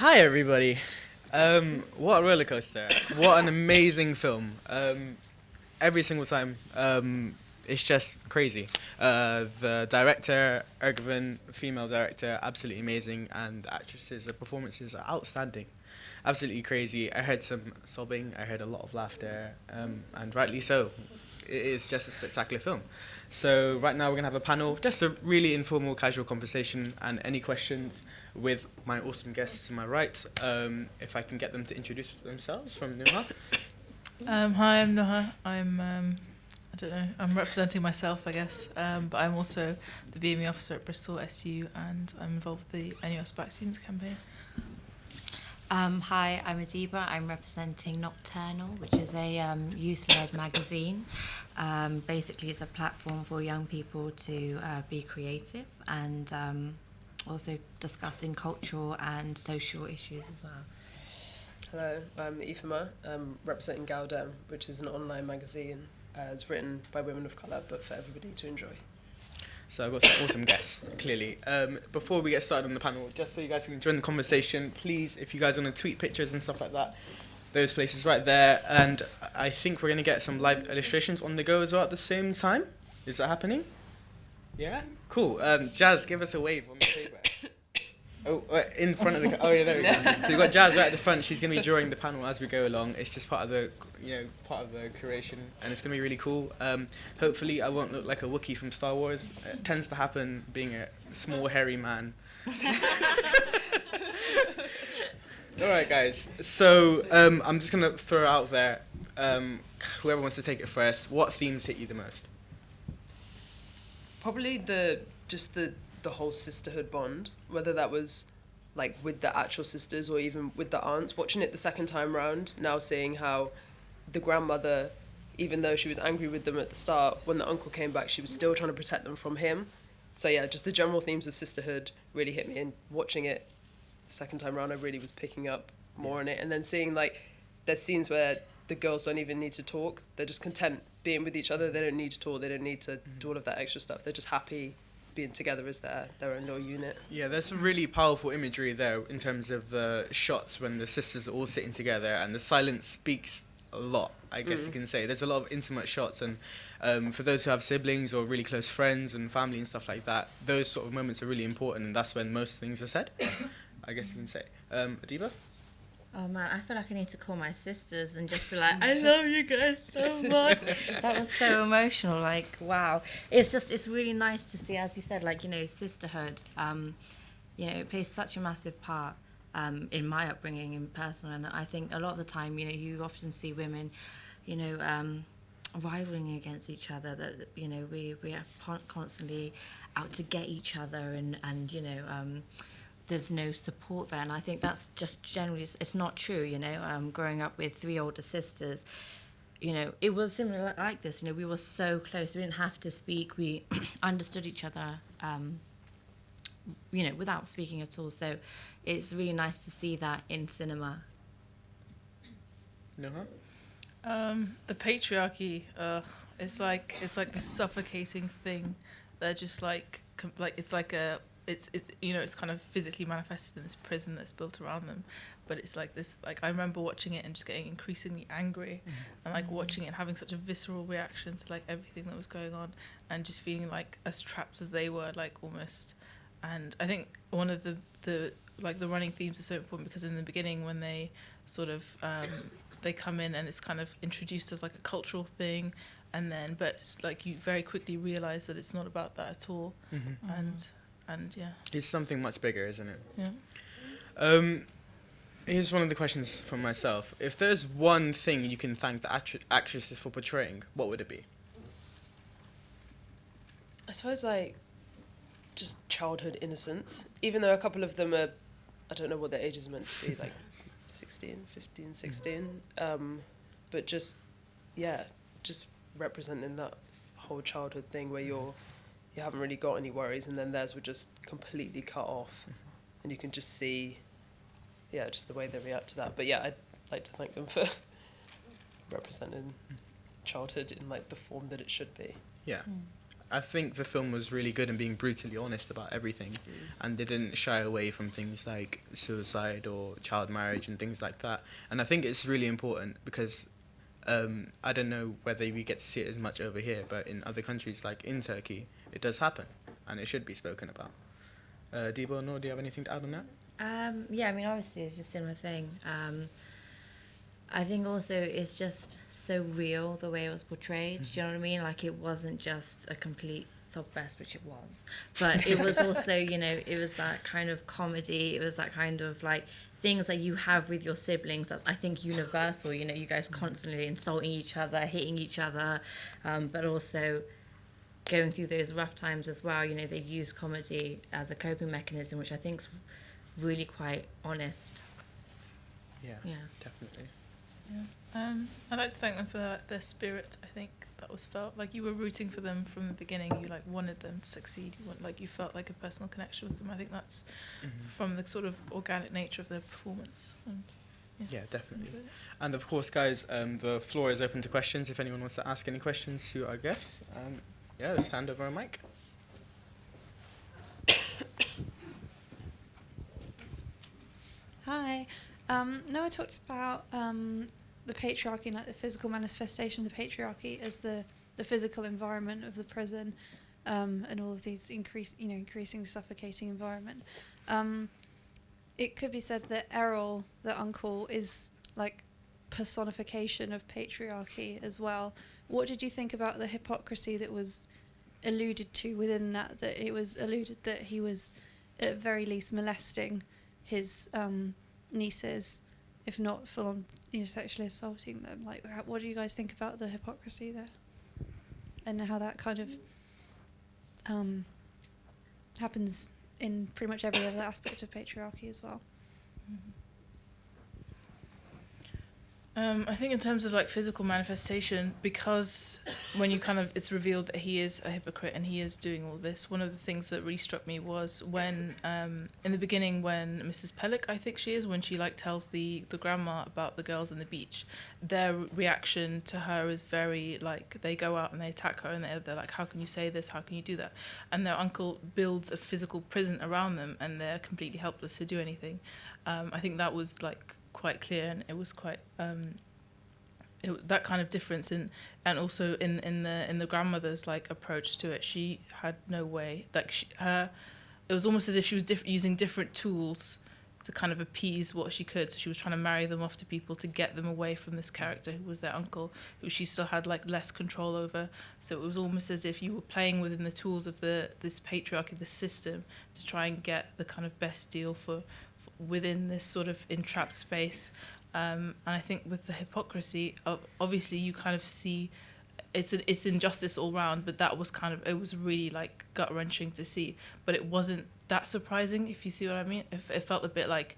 Hi everybody. What a roller coaster. What an amazing film. Every single time. It's just crazy. The director, Ergüven, female director, absolutely amazing, and the actresses, the performances are outstanding. Absolutely crazy. I heard some sobbing, I heard a lot of laughter, and rightly so. It is just a spectacular film. So right now we're going to have a panel, just a really informal, casual conversation, and any questions with my awesome guests to my right. If I can get them to introduce themselves from Noha. Hi, I'm Noha. I don't know, I'm representing myself, I guess, but I'm also the BME Officer at Bristol SU, and I'm involved with the NUS Black Students campaign. Hi, I'm Adibah. I'm representing Nocturnal, which is a youth-led magazine. Basically, it's a platform for young people to be creative and also discussing cultural and social issues as well. Hello, I'm Iframa. I'm representing gal-dem, which is an online magazine. It's written by women of colour, but for everybody to enjoy. So I've got some awesome guests, clearly. Before we get started on the panel, just so you guys can join the conversation, please, if you guys want to tweet pictures and stuff like that, those places right there. And I think we're going to get some live illustrations on the go as well at the same time. Is that happening? Yeah? Cool. Jazz, give us a wave on the paper. Oh, in front of the... Oh, yeah, there we go. So we've got Jazz right at the front. She's going to be drawing the panel as we go along. It's just part of the, part of the curation, and it's going to be really cool. Hopefully, I won't look like a Wookiee from Star Wars. It tends to happen being a small, hairy man. All right, guys. So I'm just going to throw out there, whoever wants to take it first, what themes hit you the most? Probably the whole sisterhood bond, whether that was like with the actual sisters or even with the aunts. Watching it the second time round, now seeing how the grandmother, even though she was angry with them at the start, when the uncle came back, she was still trying to protect them from him. So yeah, just the general themes of sisterhood really hit me, and watching it the second time round, I really was picking up more on it. And then seeing like there's scenes where the girls don't even need to talk, they're just content being with each other, they don't need to talk, they don't need to do all of that extra stuff, they're just happy being together as their own little unit. Yeah, there's some really powerful imagery there in terms of the shots when the sisters are all sitting together, and the silence speaks a lot, I guess you can say. There's a lot of intimate shots, and for those who have siblings or really close friends and family and stuff like that, those sort of moments are really important, and that's when most things are said, I guess you can say. Adibah? Oh man, I feel like I need to call my sisters and just be like, I love you guys so much. That was so emotional, like, wow. It's really nice to see, as you said, like, sisterhood, it plays such a massive part in my upbringing in personal. And I think a lot of the time, you often see women, rivaling against each other, that, we are constantly out to get each other and there's no support there, and I think that's just generally, it's not true, growing up with three older sisters, it was similar like this, we were so close, we didn't have to speak, we understood each other, without speaking at all, so it's really nice to see that in cinema. Noha? The patriarchy, it's like this suffocating thing. They're just it's kind of physically manifested in this prison that's built around them, but it's like this, like I remember watching it and just getting increasingly angry and like watching it and having such a visceral reaction to like everything that was going on, and just feeling like as trapped as they were, like almost. And I think one of the running themes is so important, because in the beginning when they sort of they come in and it's kind of introduced as like a cultural thing, and then but it's like you very quickly realize that it's not about that at all. And yeah, It's something much bigger, isn't it? Yeah. Here's one of the questions from myself. If there's one thing you can thank the actresses for portraying, what would it be? I suppose like just childhood innocence, even though a couple of them are, I don't know what their age is meant to be, like 16, 15, 16, but just representing that whole childhood thing where you haven't really got any worries, and then theirs were just completely cut off, and you can just see, just the way they react to that. But yeah, I'd like to thank them for representing childhood in like the form that it should be. Yeah. I think the film was really good in being brutally honest about everything, and they didn't shy away from things like suicide or child marriage and things like that. And I think it's really important because I don't know whether we get to see it as much over here, but in other countries like in Turkey, it does happen, and it should be spoken about. Adibah or Noor, do you have anything to add on that? Yeah, I mean, obviously it's a similar thing. I think also it's just so real the way it was portrayed. Do you know what I mean? Like, it wasn't just a complete sob fest, which it was, but it was also, you know, it was that kind of comedy. It was that kind of like things that you have with your siblings. That's, I think, universal. You know, you guys constantly insulting each other, hitting each other, but also going through those rough times as well. You know, they use comedy as a coping mechanism, which I think is really quite honest. Yeah, definitely. Yeah. I'd like to thank them for their spirit. I think that was felt like you were rooting for them from the beginning. You like wanted them to succeed. You felt like a personal connection with them. I think that's from the sort of organic nature of their performance. And, yeah, definitely. And of course, guys, the floor is open to questions. If anyone wants to ask any questions to our guests, just hand over a mic. Hi. Noah talked about the patriarchy, like the physical manifestation of the patriarchy as the physical environment of the prison, and all of these increasing suffocating environment. It could be said that Errol, the uncle, is like personification of patriarchy as well. What did you think about the hypocrisy that was alluded to within that? That it was alluded that he was at very least molesting his nieces, if not full on, sexually assaulting them. Like, what do you guys think about the hypocrisy there, and how that kind of happens in pretty much every other aspect of patriarchy as well? I think in terms of like physical manifestation, because when it's revealed that he is a hypocrite and he is doing all this, one of the things that really struck me was when, in the beginning, when Mrs. Pellick, I think she is, when she like tells the grandma about the girls on the beach, their reaction to her is very like, they go out and they attack her and they're like, how can you say this? How can you do that? And their uncle builds a physical prison around them and they're completely helpless to do anything. I think that was like quite clear, and it was quite that kind of difference and also in the grandmother's like approach to it. She had no way, like it was almost as if she was using different tools to kind of appease what she could. So she was trying to marry them off to people to get them away from this character who was their uncle, who she still had like less control over. So it was almost as if you were playing within the tools of this patriarchy, the system, to try and get the kind of best deal for within this sort of entrapped space. And I think with the hypocrisy, obviously you kind of see it's injustice all round, but that was it was really like gut-wrenching to see, but it wasn't that surprising, if you see what I mean. It felt a bit like,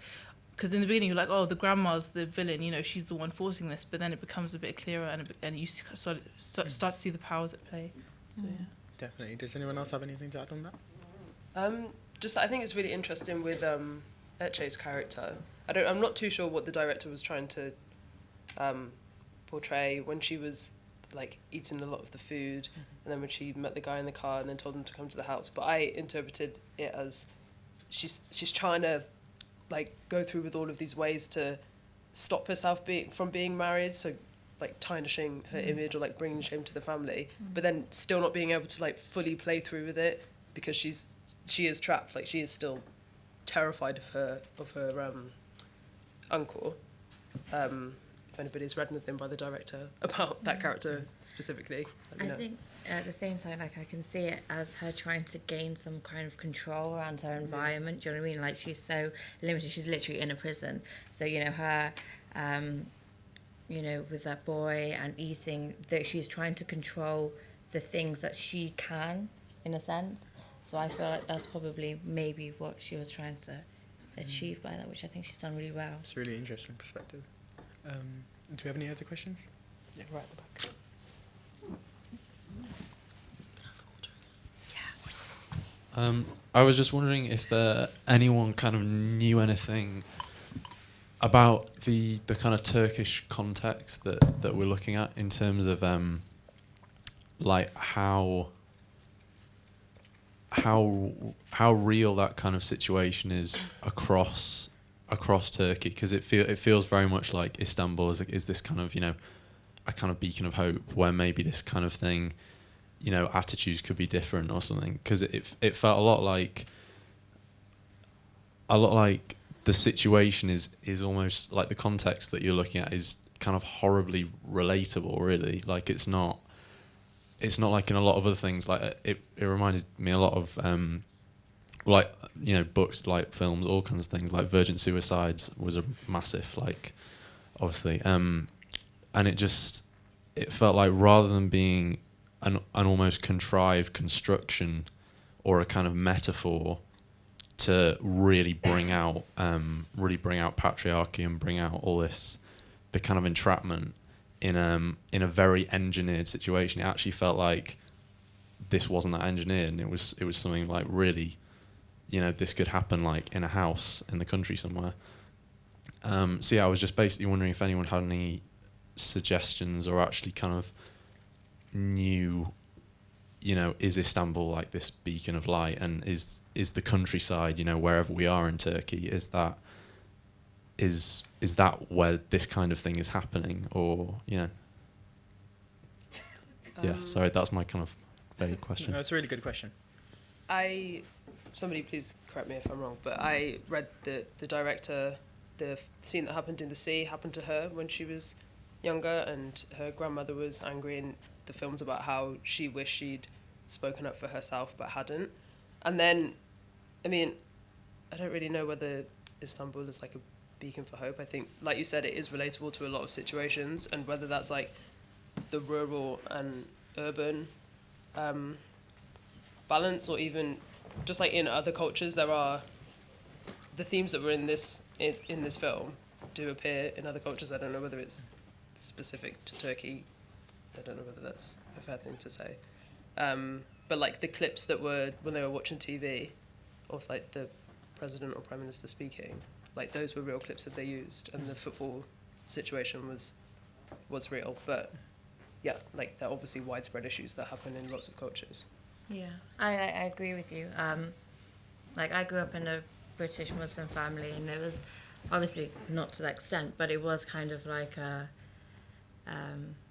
because in the beginning you're like, oh, the grandma's the villain, she's the one forcing this, but then it becomes a bit clearer and you start to see the powers at play. So, yeah. Definitely. Does anyone else have anything to add on that? I think it's really interesting with Eche's character. I'm not too sure what the director was trying to portray when she was like eating a lot of the food, and then when she met the guy in the car and then told him to come to the house. But I interpreted it as she's trying to like go through with all of these ways to stop herself from being married, so like tarnishing her image or like bringing shame to the family, but then still not being able to like fully play through with it because she is trapped. Like, she is still terrified of her uncle. If anybody's read anything by the director about that character specifically, let me know. I think at the same time, like, I can see it as her trying to gain some kind of control around her environment. Do you know what I mean? Like, she's so limited. She's literally in a prison. So, her, with that boy and eating, that she's trying to control the things that she can, in a sense. So I feel like that's probably maybe what she was trying to achieve by that, which I think she's done really well. It's a really interesting perspective. Do we have any other questions? Yeah, right at the back. I was just wondering if anyone kind of knew anything about the kind of Turkish context that we're looking at in terms of like how how real that kind of situation is across Turkey, because it feels very much like Istanbul is this kind of, you know, a kind of beacon of hope where maybe this kind of thing, you know, attitudes could be different or something, because it felt a lot like the situation is almost like the context that you're looking at is kind of horribly relatable, really. Like it's not like in a lot of other things. Like it reminded me a lot of like, you know, books, like films, all kinds of things. Like Virgin Suicides was a massive, like, obviously, and it felt like rather than being an almost contrived construction or a kind of metaphor to really bring out patriarchy and bring out all this, the kind of entrapment in a very engineered situation. It actually felt like this wasn't that engineered, and it was something like really, you know, this could happen like in a house in the country somewhere. So yeah, I was just basically wondering if anyone had any suggestions or actually kind of knew, you know, is Istanbul like this beacon of light, and is the countryside, you know, wherever we are in Turkey, is that where this kind of thing is happening, or, you know? Yeah, sorry, that's my kind of vague question. No, it's a really good question. Somebody please correct me if I'm wrong, but I read the director, the scene that happened in the sea happened to her when she was younger, and her grandmother was angry, and the film's about how she wished she'd spoken up for herself but hadn't. And then, I mean, I don't really know whether Istanbul is like a beacon for hope. I think, like you said, it is relatable to a lot of situations, and whether that's like the rural and urban balance, or even just like in other cultures, there are the themes that were in this film do appear in other cultures. I don't know whether it's specific to Turkey. I don't know whether that's a fair thing to say. But like the clips that were when they were watching TV of like the president or prime minister speaking, like those were real clips that they used, and the football situation was real. But yeah, like there are obviously widespread issues that happen in lots of cultures. Yeah, I agree with you. Like I grew up in a British Muslim family, and it was obviously not to that extent, but it was kind of like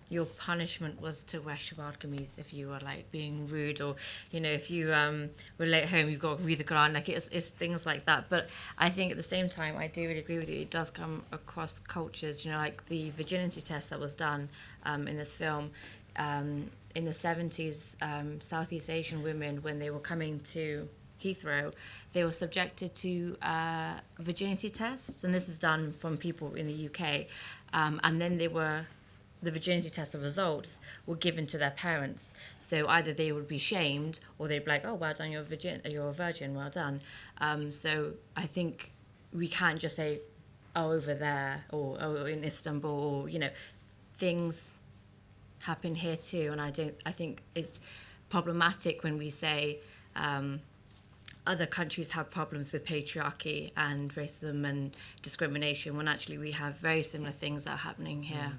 your punishment was to wear shalwar kameez if you were like being rude, or, you know, if you were late home, you've got to read the Quran. Like it's things like that. But I think at the same time, I do really agree with you. It does come across cultures. You know, like the virginity test that was done in this film. In the 70s, Southeast Asian women, when they were coming to Heathrow, they were subjected to virginity tests, and this is done from people in the UK, and then the virginity test, the results were given to their parents. So either they would be shamed, or they'd be like, "Oh, well done, you're a virgin, well done." So I think we can't just say, "Oh, over there," or "Oh, in Istanbul," or, you know, things happen here too. And I think it's problematic when we say other countries have problems with patriarchy and racism and discrimination, when actually we have very similar things that are happening here.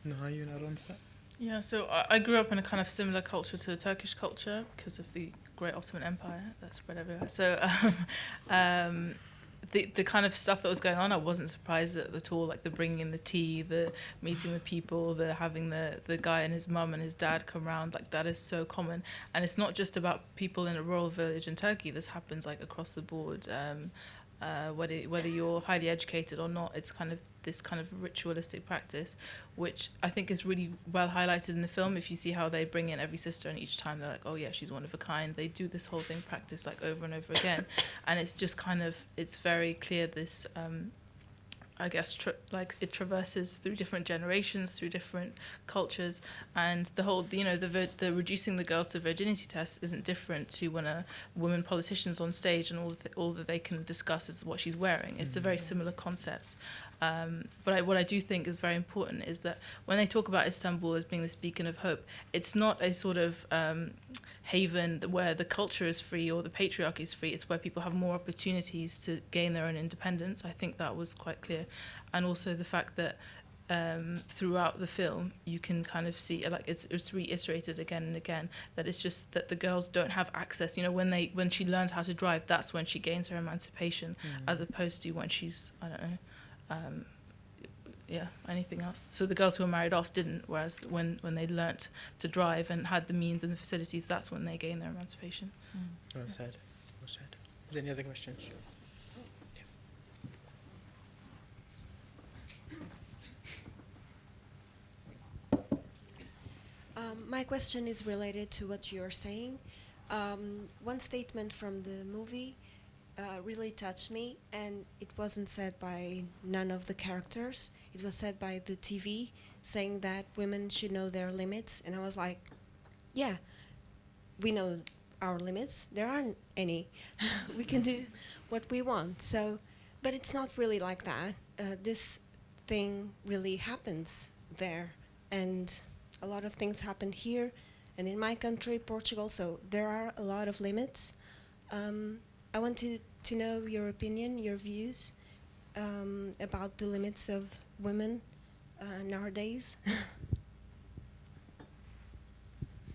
Noha, you know what that? Yeah, so I grew up in a kind of similar culture to the Turkish culture because of the great Ottoman Empire that spread everywhere. So the kind of stuff that was going on, I wasn't surprised at all. Like the bringing in the tea, the meeting the people, the having the guy and his mum and his dad come round, like that is so common. And it's not just about people in a rural village in Turkey. This happens like across the board. Whether you're highly educated or not, it's kind of this kind of ritualistic practice, which I think is really well highlighted in the film. If you see how they bring in every sister, and each time they're like, "Oh yeah, she's one of a kind," they do this whole thing practice like over and over again, and it's just kind of, it's very clear this I guess it traverses through different generations, through different cultures, and the whole, you know, the reducing the girls to virginity test isn't different to when a woman politician's on stage and all that they can discuss is what she's wearing. It's a very similar concept. But what I do think is very important is that when they talk about Istanbul as being this beacon of hope, it's not a sort of haven where the culture is free or the patriarchy is free. It's where people have more opportunities to gain their own independence. I think that was quite clear. And also the fact that throughout the film, you can kind of see, like, it's reiterated again and again, that it's just that the girls don't have access. You know, when she learns how to drive, that's when she gains her emancipation, as opposed to when she's, I don't know, anything else. So the girls who were married off didn't, whereas when they learnt to drive and had the means and the facilities, that's when they gained their emancipation. Well said. Well said. Is there any other questions? My question is related to what you're saying. One statement from the movie really touched me, and it wasn't said by none of the characters. It was said by the TV, saying that women should know their limits. And I was like, yeah, we know our limits. There aren't any. We can do what we want. So, but it's not really like that. This thing really happens there, and a lot of things happen here and in my country, Portugal, so there are a lot of limits. I wanted to know your opinion, your views about the limits of women nowadays.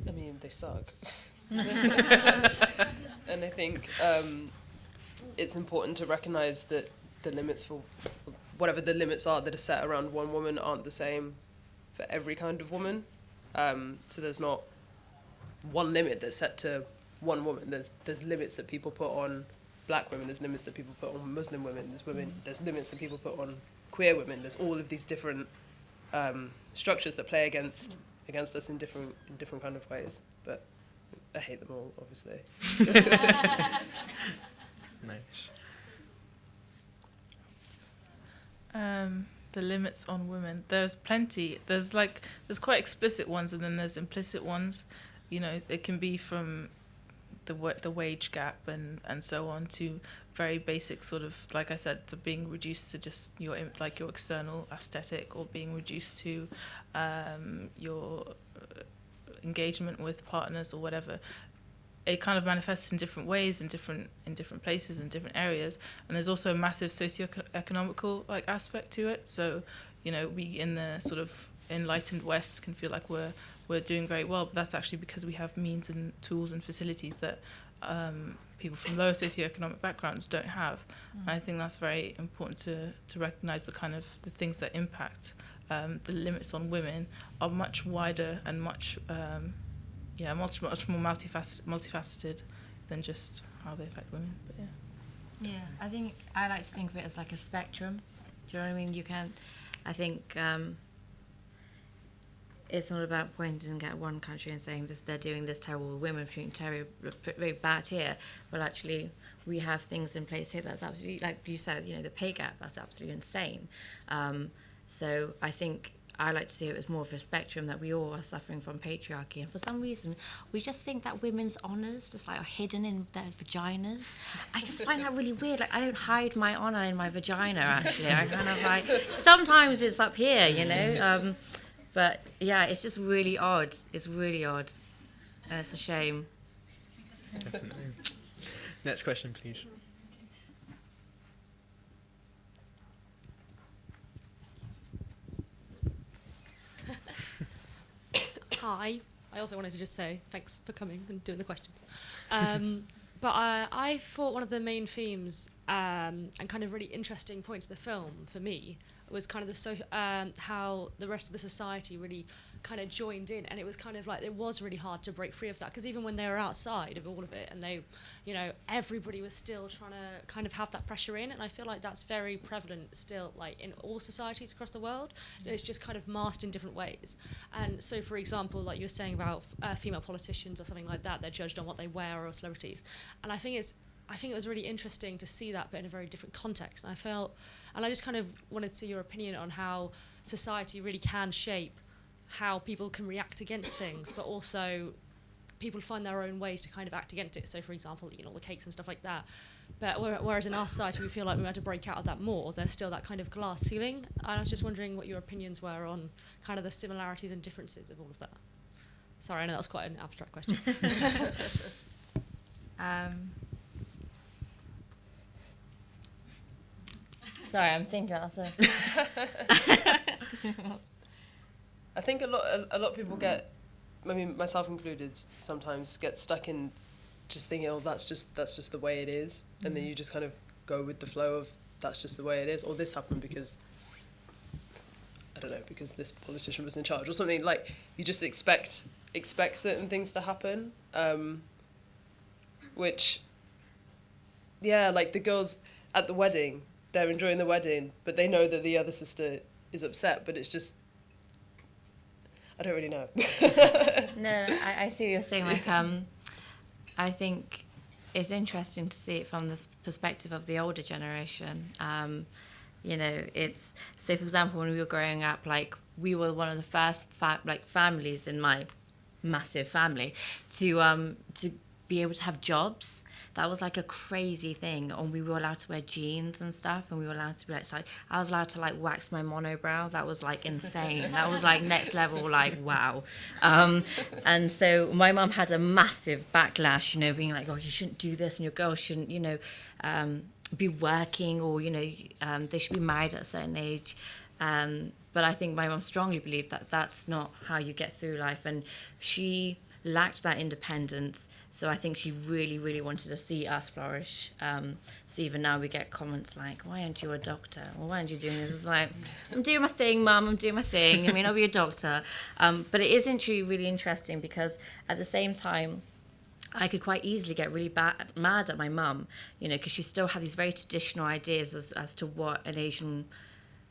I mean, they suck. And I think it's important to recognise that the limits for whatever the limits are that are set around one woman aren't the same for every kind of woman. So there's not one limit that's set to one woman. There's limits that people put on black women, there's limits that people put on Muslim women, there's limits that people put on queer women. There's all of these different structures that play against us in different kind of ways. But I hate them all, obviously. Nice. The limits on women. There's plenty. There's quite explicit ones, and then there's implicit ones. You know, it can be from the wage gap and so on to very basic sort of, like I said, the being reduced to just your external aesthetic, or being reduced to your engagement with partners or whatever. It kind of manifests in different ways, in different places, in different areas, and there's also a massive socio-economical aspect to it. So, you know, we in the sort of enlightened West can feel like we're doing very well, but that's actually because we have means and tools and facilities that people from lower socio-economic backgrounds don't have. And I think that's very important to recognise the things that impact the limits on women are much wider and much more multifaceted than just how they affect women. But yeah, I think I like to think of it as like a spectrum. Do you know what I mean? I think it's not about pointing at one country and saying this, they're doing this terrible, women treating very bad here. Well, actually, we have things in place here that's absolutely, like you said, you know, the pay gap, that's absolutely insane. So I think I like to see it as more of a spectrum, that we all are suffering from patriarchy, and for some reason we just think that women's honours just are hidden in their vaginas. I just find that really weird. I don't hide my honour in my vagina, actually. I kind of sometimes it's up here, you know. But yeah, it's just really odd. It's really odd, and it's a shame. Definitely. Next question, please. Hi. I also wanted to just say thanks for coming and doing the questions. But I thought one of the main themes and kind of really interesting points of the film for me was kind of how the rest of the society really kind of joined in, and it was kind of like it was really hard to break free of that, because even when they were outside of all of it, and they, you know, everybody was still trying to kind of have that pressure in, and I feel like that's very prevalent still, like in all societies across the world. It's just kind of masked in different ways. And so, for example, like you were saying about female politicians or something like that, they're judged on what they wear, or celebrities, and I think it was really interesting to see that, but in a very different context. And I just kind of wanted to see your opinion on how society really can shape how people can react against things, but also people find their own ways to kind of act against it. So, for example, you know, all the cakes and stuff like that. But whereas in our society we feel like we had to break out of that more, there's still that kind of glass ceiling. And I was just wondering what your opinions were on kind of the similarities and differences of all of that. Sorry, I know that was quite an abstract question. Sorry, I'm thinking also. I think a lot of people get, I mean, myself included, sometimes get stuck in just thinking, oh, that's just the way it is, and then you just kind of go with the flow of that's just the way it is, or this happened because, I don't know, because this politician was in charge or something. Like, you just expect certain things to happen, which, yeah, like the girls at the wedding, they're enjoying the wedding, but they know that the other sister is upset, but it's just, I don't really know. No, I see what you're saying. Like, I think it's interesting to see it from this perspective of the older generation. You know, it's, so for example, when we were growing up, like, we were one of the first families in my massive family to be able to have jobs. That was like a crazy thing. And we were allowed to wear jeans and stuff, and we were allowed to be like, I was allowed to like wax my monobrow. That was like insane. That was like next level, like wow. And so my mum had a massive backlash, you know, being like, oh, you shouldn't do this, and your girl shouldn't, you know, be working, or, you know, they should be married at a certain age. But I think my mum strongly believed that that's not how you get through life, and she lacked that independence. So I think she really, really wanted to see us flourish. So even now we get comments like, why aren't you a doctor? Or why aren't you doing this? It's like, I'm doing my thing, Mum, I'm doing my thing. I mean, I'll be a doctor. But it is really interesting, because at the same time, I could quite easily get really mad at my mum, you know, because she still had these very traditional ideas as to what an Asian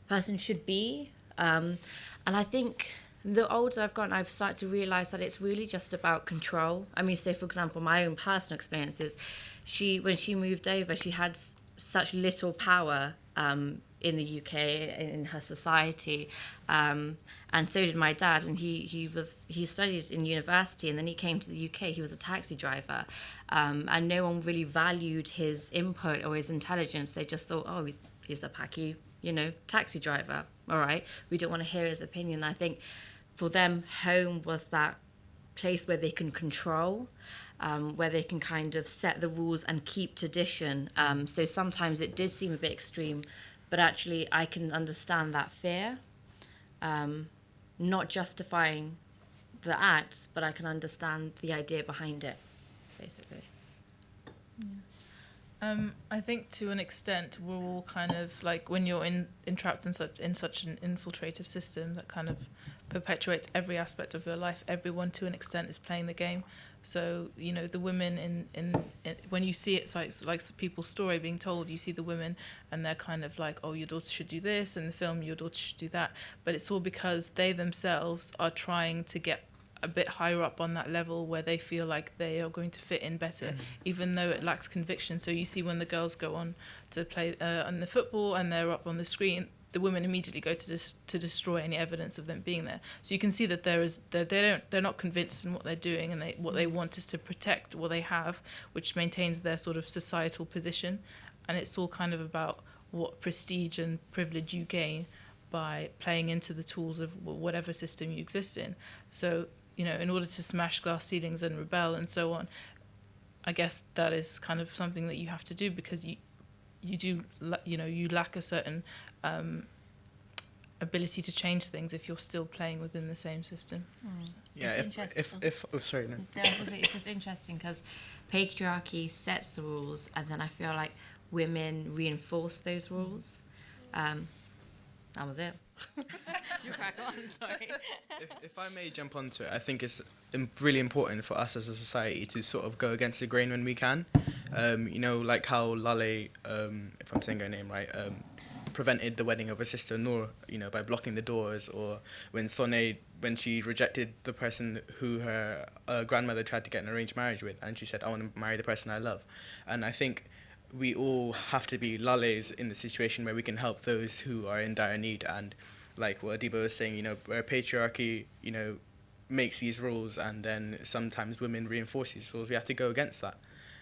person should be. And I think the older I've gotten, I've started to realise that it's really just about control. I mean, so for example, my own personal experiences, when she moved over, she had such little power in the UK, in her society, and so did my dad. And he studied in university, and then he came to the UK. He was a taxi driver, and no one really valued his input or his intelligence. They just thought, oh, he's the packy, you know, taxi driver. All right, we don't want to hear his opinion. I think for them, home was that place where they can control, where they can kind of set the rules and keep tradition. So sometimes it did seem a bit extreme, but actually I can understand that fear, not justifying the acts, but I can understand the idea behind it, basically. I think to an extent we're all kind of like, when you're entrapped in such an infiltrative system that kind of perpetuates every aspect of your life, everyone to an extent is playing the game. So, you know, the women in when you see it's like people's story being told, you see the women and they're kind of like, oh, your daughter should do this, and the film, your daughter should do that. But it's all because they themselves are trying to get a bit higher up on that level where they feel like they are going to fit in better, even though it lacks conviction. So you see when the girls go on to play on the football and they're up on the screen, the women immediately go to destroy any evidence of them being there. So you can see that they're not convinced in what they're doing, and what they want is to protect what they have, which maintains their sort of societal position. And it's all kind of about what prestige and privilege you gain by playing into the tools of whatever system you exist in. So, you know, in order to smash glass ceilings and rebel and so on, I guess that is kind of something that you have to do, because you lack a certain ability to change things if you're still playing within the same system. Yeah, if oh, sorry, no. It's just interesting because patriarchy sets the rules, and then I feel like women reinforce those rules. That was it. You crack on, sorry. If I may jump onto it, I think it's really important for us as a society to sort of go against the grain when we can. You know, like how Lale, if I'm saying her name right, prevented the wedding of her sister Noor, you know, by blocking the doors, or when Sonia, when she rejected the person who her grandmother tried to get an arranged marriage with, and she said, I want to marry the person I love. And I think we all have to be Lales in the situation where we can help those who are in dire need. And like what Adibah was saying, you know, where patriarchy, you know, makes these rules, and then sometimes women reinforce these rules, we have to go against that.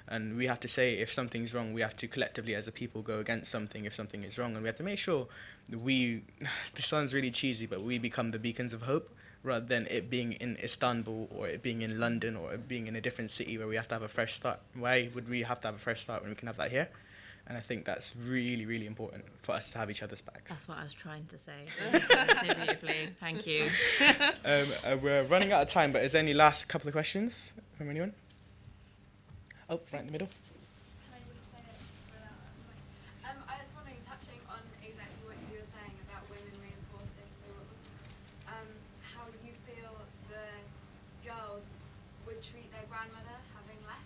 And we have to say, if something's wrong, we have to collectively as a people go against something if something is wrong. And we have to make sure that this sounds really cheesy, but we become the beacons of hope, rather than it being in Istanbul or it being in London or it being in a different city where we have to have a fresh start. Why would we have to have a fresh start when we can have that here? And I think that's really, really important for us to have each other's backs. That's what I was trying to say. So beautifully. Thank you. We're running out of time, but is there any last couple of questions from anyone? Oh, right in the middle. Can I just say it without a mic? I was wondering, touching on exactly what you were saying about women reinforcing the rules, how you feel the girls would treat their grandmother having left?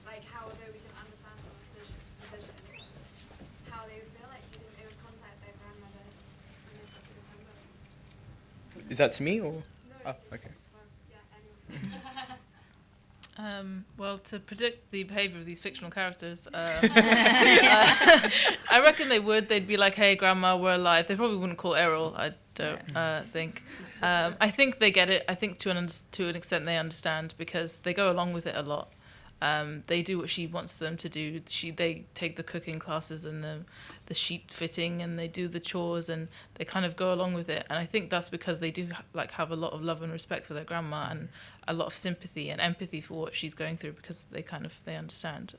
Like, how, although we can understand someone's position, how they would feel? Like, do you think they would contact their grandmother when they got to December? Is that to me or? No, Oh, okay. Well, yeah, anyone. Well, to predict the behaviour of these fictional characters, I reckon they would. They'd be like, "Hey, Grandma, we're alive." They probably wouldn't call Errol. I don't think. I think they get it. I think to an extent they understand because they go along with it a lot. They do what she wants them to do. They take the cooking classes and the sheet fitting, and they do the chores, and they kind of go along with it. And I think that's because they do have a lot of love and respect for their grandma and a lot of sympathy and empathy for what she's going through because they understand.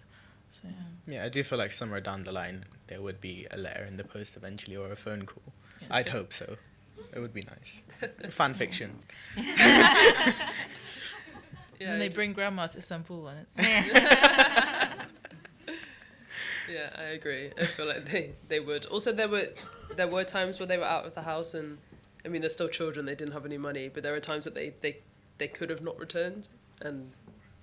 So, Yeah, I do feel like somewhere down the line there would be a letter in the post eventually or a phone call. Yeah. I'd hope so. It would be nice. Fan fiction. Yeah, and they bring grandma to Istanbul, and it's Yeah, I agree. I feel like they would. Also, there were times where they were out of the house, and I mean, they're still children. They didn't have any money, but there were times that they could have not returned, and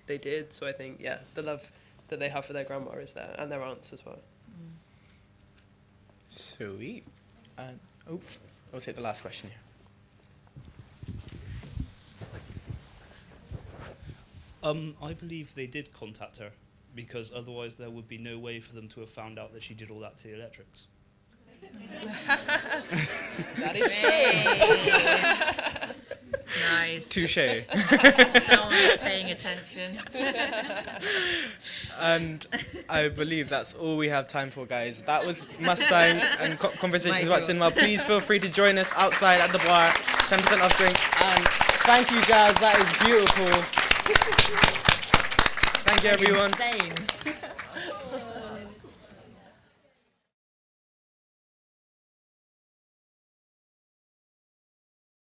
they did. So I think, yeah, the love that they have for their grandma is there, and their aunts as well. Sweet. I'll take the last question here. I believe they did contact her because otherwise there would be no way for them to have found out that she did all that to the electrics. That is Nice. Touché. Someone's paying attention. And I believe that's all we have time for, guys. That was Mustang and conversations about cinema. Please feel free to join us outside at the bar. 10% off drinks. And thank you, Jazz. That is beautiful. Thank you, everyone. Insane.